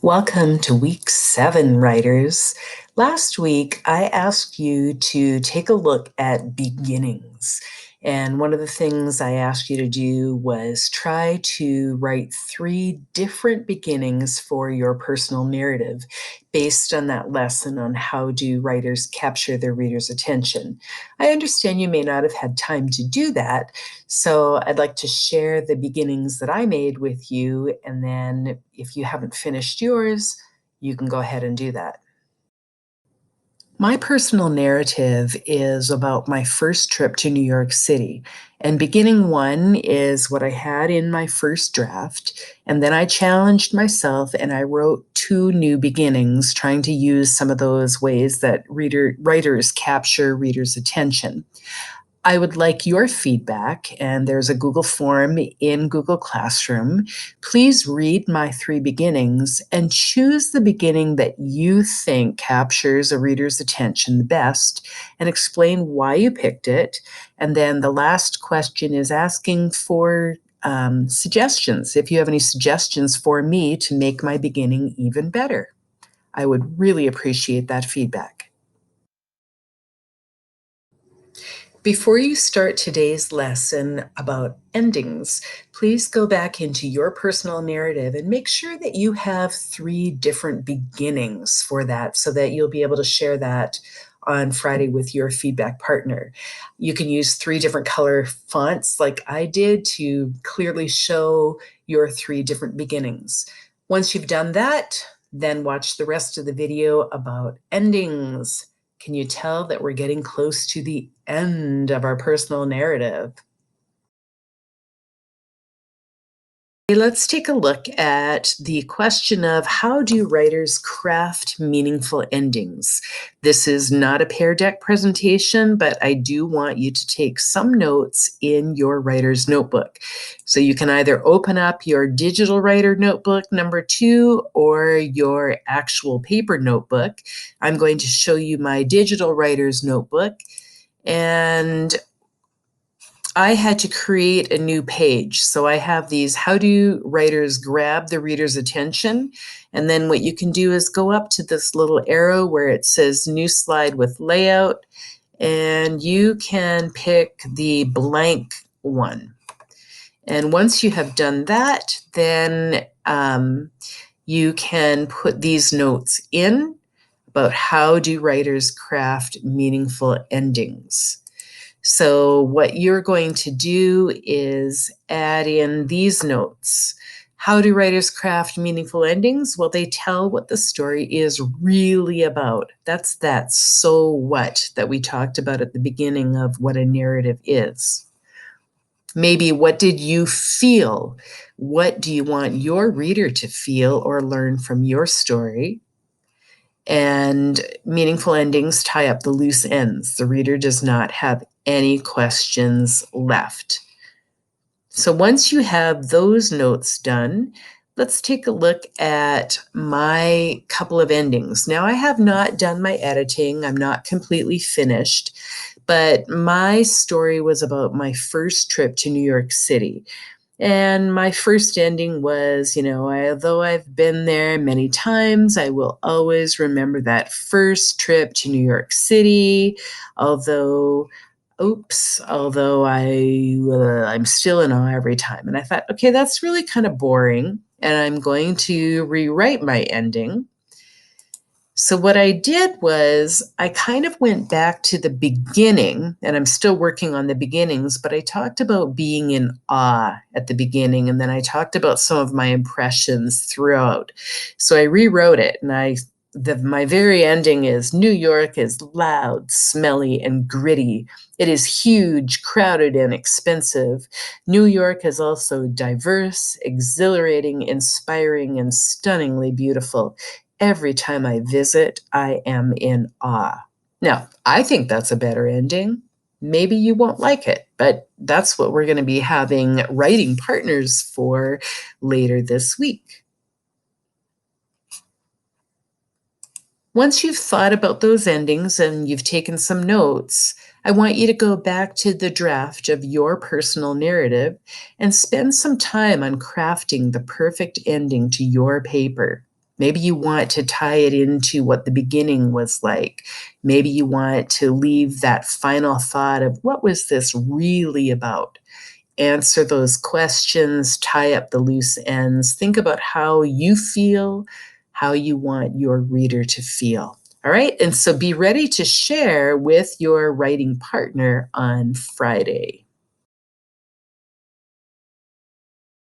Welcome to week 7, writers. Last week, I asked you to take a look at beginnings. And one of the things I asked you to do was try to write 3 different beginnings for your personal narrative based on that lesson on how do writers capture their readers' attention. I understand you may not have had time to do that, so I'd like to share the beginnings that I made with you, and then if you haven't finished yours, you can go ahead and do that. My personal narrative is about my first trip to New York City. And beginning one is what I had in my first draft. And then I challenged myself and I wrote 2 new beginnings, trying to use some of those ways that writers capture readers' attention. I would like your feedback, and there's a Google form in Google Classroom. Please read my 3 beginnings and choose the beginning that you think captures a reader's attention the best and explain why you picked it. And then the last question is asking for suggestions. If you have any suggestions for me to make my beginning even better, I would really appreciate that feedback. Before you start today's lesson about endings, please go back into your personal narrative and make sure that you have 3 different beginnings for that so that you'll be able to share that on Friday with your feedback partner. You can use 3 different color fonts like I did to clearly show your 3 different beginnings. Once you've done that, then watch the rest of the video about endings. Can you tell that we're getting close to the end of our personal narrative? Okay, let's take a look at the question of how do writers craft meaningful endings? This is not a Pear Deck presentation, but I do want you to take some notes in your writer's notebook. So you can either open up your digital writer notebook number 2 or your actual paper notebook. I'm going to show you my digital writer's notebook. And I had to create a new page. So I have these how do writers grab the reader's attention? And then what you can do is go up to this little arrow where it says new slide with layout, and you can pick the blank one. And once you have done that, then you can put these notes in about how do writers craft meaningful endings. So what you're going to do is add in these notes. How do writers craft meaningful endings? Well, they tell what the story is really about. That's that so what that we talked about at the beginning of what a narrative is. Maybe what did you feel? What do you want your reader to feel or learn from your story? And meaningful endings tie up the loose ends. The reader does not have any questions left. So once you have those notes done, let's take a look at my couple of endings. Now, I have not done my editing. I'm not completely finished, but my story was about my first trip to New York City. And my first ending was, although I've been there many times, I will always remember that first trip to New York City. Although I'm still in awe every time. And I thought, okay, that's really kind of boring. And I'm going to rewrite my ending. So what I did was I kind of went back to the beginning, and I'm still working on the beginnings, but I talked about being in awe at the beginning, and then I talked about some of my impressions throughout. So I rewrote it, and my very ending is New York is loud, smelly, and gritty. It is huge, crowded, and expensive. New York is also diverse, exhilarating, inspiring, and stunningly beautiful. Every time I visit, I am in awe. Now, I think that's a better ending. Maybe you won't like it, but that's what we're going to be having writing partners for later this week. Once you've thought about those endings and you've taken some notes, I want you to go back to the draft of your personal narrative and spend some time on crafting the perfect ending to your paper. Maybe you want to tie it into what the beginning was like. Maybe you want to leave that final thought of what was this really about? Answer those questions, tie up the loose ends, think about how you feel, how you want your reader to feel. All right. And so be ready to share with your writing partner on Friday.